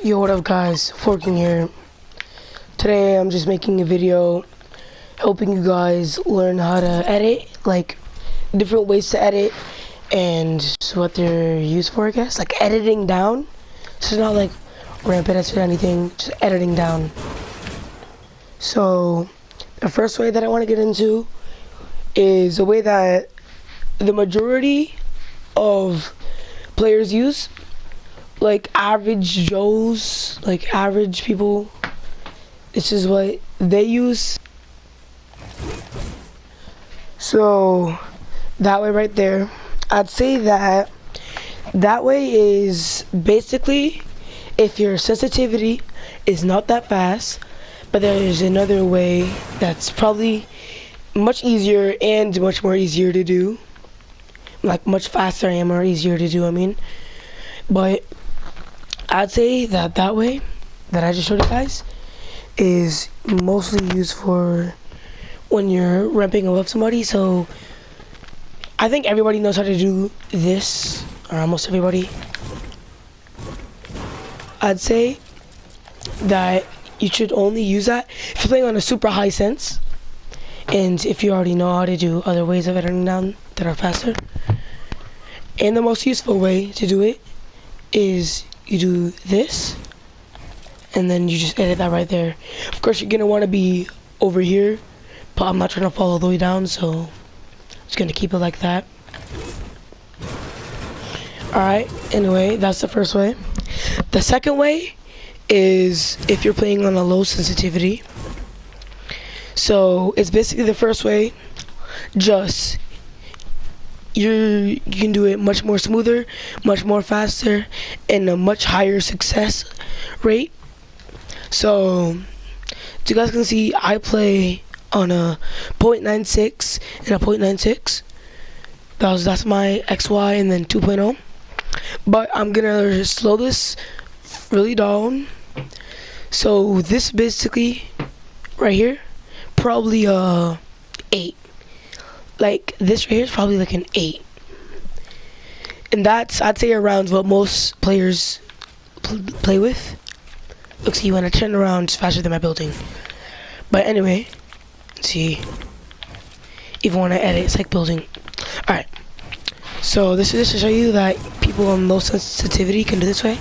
Yo, what up guys, Forking here. Today I'm just making a video helping you guys learn how to edit, like different ways to edit and what they're used for, I guess. Like editing down, so it's not like rampant edits or anything, just editing down. So the first way that I want to get into is a way that the majority of players use, like average Joes, like average people. This is what they use. So that way right there, I'd say that way is basically if your sensitivity is not that fast, but there's another way that's probably much easier and much more easier to do, like much faster and more easier to do, I mean. But I'd say that way that I just showed you guys is mostly used for when you're ramping above somebody. So I think everybody knows how to do this, or almost everybody. I'd say that you should only use that if you're playing on a super high sense, and if you already know how to do other ways of editing down that are faster. And the most useful way to do it is you do this, and then you just edit that right there. Of course, you're gonna want to be over here, but I'm not trying to fall all the way down, so I'm just gonna keep it like that. Alright, anyway, that's the first way. The second way is if you're playing on a low sensitivity. So it's basically the first way, just you can do it much more smoother, much more faster, and a much higher success rate. So you guys can see, I play on a 0.96 and a 0.96. That's my XY, and then 2.0. But I'm gonna slow this really down. So this basically right here, probably 8. Like this right here is probably like an 8, and that's, I'd say, around what most players play with. Look, see, when I turn around, it's faster than my building. But anyway, see, even when I edit, it's like building. Alright, so this is just to show you that people on low sensitivity can do this way.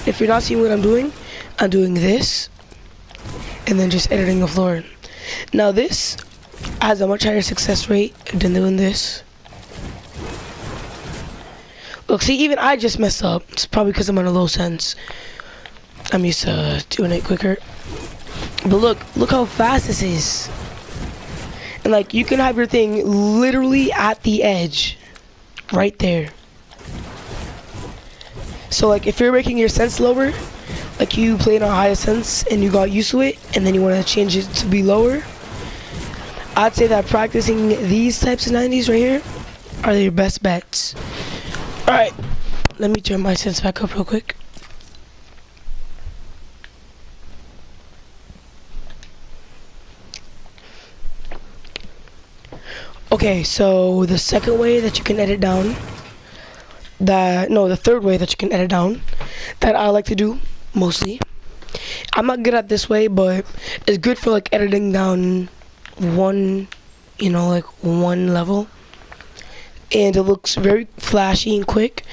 If you're not seeing what I'm doing this, and then just editing the floor. Now this has a much higher success rate than doing this. Look, see, even I just messed up. It's probably because I'm on a low sense. I'm used to doing it quicker. But look how fast this is. And like, you can have your thing literally at the edge, right there. So like, if you're making your sense lower, like you played on higher sense and you got used to it, and then you want to change it to be lower, I'd say that practicing these types of 90s right here are your best bets. Alright, let me turn my sense back up real quick. Okay, so the second way that you can edit down, the third way that you can edit down, that I like to do mostly. I'm not good at this way, but it's good for like editing down one level, and it looks very flashy and quick.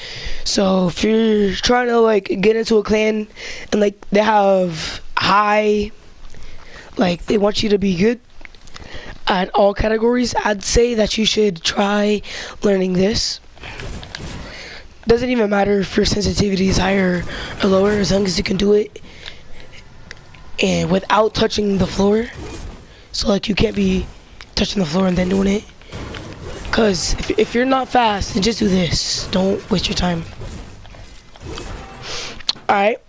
So if you're trying to like get into a clan and like they have high, like they want you to be good at all categories, I'd say that you should try learning this. Doesn't even matter if your sensitivity is higher or lower, as long as you can do it and without touching the floor. So like, you can't be touching the floor and then doing it, because if you're not fast, then just do this. Don't waste your time. Alright,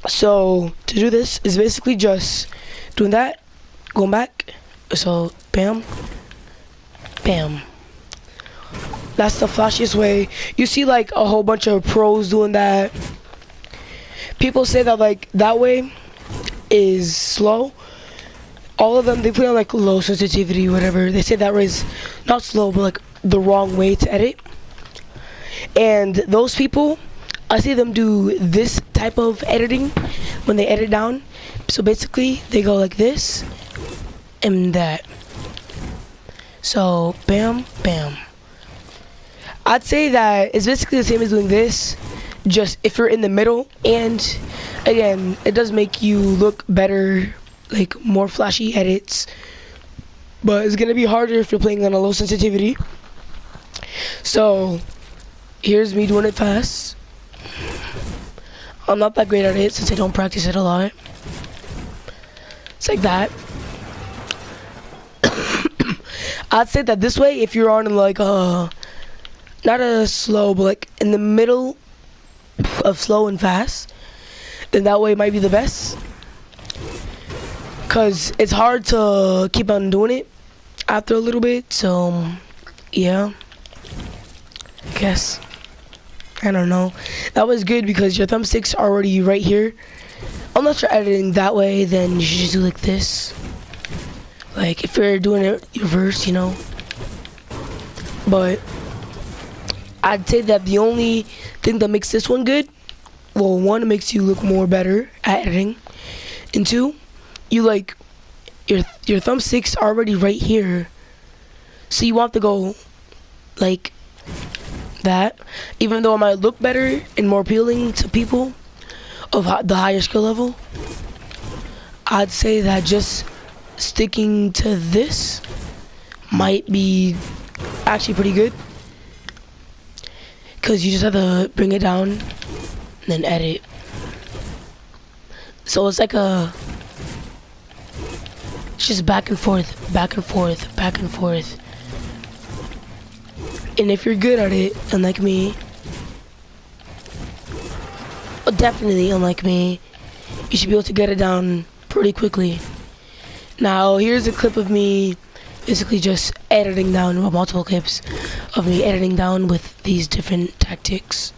so to do this is basically just doing that, going back. So bam, bam. That's the flashiest way. You see like a whole bunch of pros doing that. People say that like that way is slow. All of them, they play on like low sensitivity, whatever. They say that way is not slow, but like the wrong way to edit. And those people, I see them do this type of editing when they edit down. So basically, they go like this and that. So, bam, bam. I'd say that it's basically the same as doing this, just if you're in the middle, and again, it does make you look better, like more flashy edits, but it's gonna be harder if you're playing on a low sensitivity. So, here's me doing it fast. I'm not that great at it since I don't practice it a lot. It's like that. I'd say that this way, if you're on like not a slow, but like in the middle of slow and fast, then that way might be the best. Cause it's hard to keep on doing it after a little bit, so yeah. I guess. I don't know. That was good because your thumbsticks are already right here. Unless you're editing that way, then you should just do like this. Like if you're doing it reverse, you know. But I'd say that the only thing that makes this one good, well, one, it makes you look more better at editing, and two, you like your thumbsticks are already right here, so you want to go like that. Even though it might look better and more appealing to people of the higher skill level, I'd say that just sticking to this might be actually pretty good, because you just have to bring it down and then edit. So it's like it's just back and forth, back and forth, back and forth. And if you're good at it, unlike me, definitely unlike me, you should be able to get it down pretty quickly. Now, here's a clip of me basically just editing down, multiple clips of me editing down with these different tactics.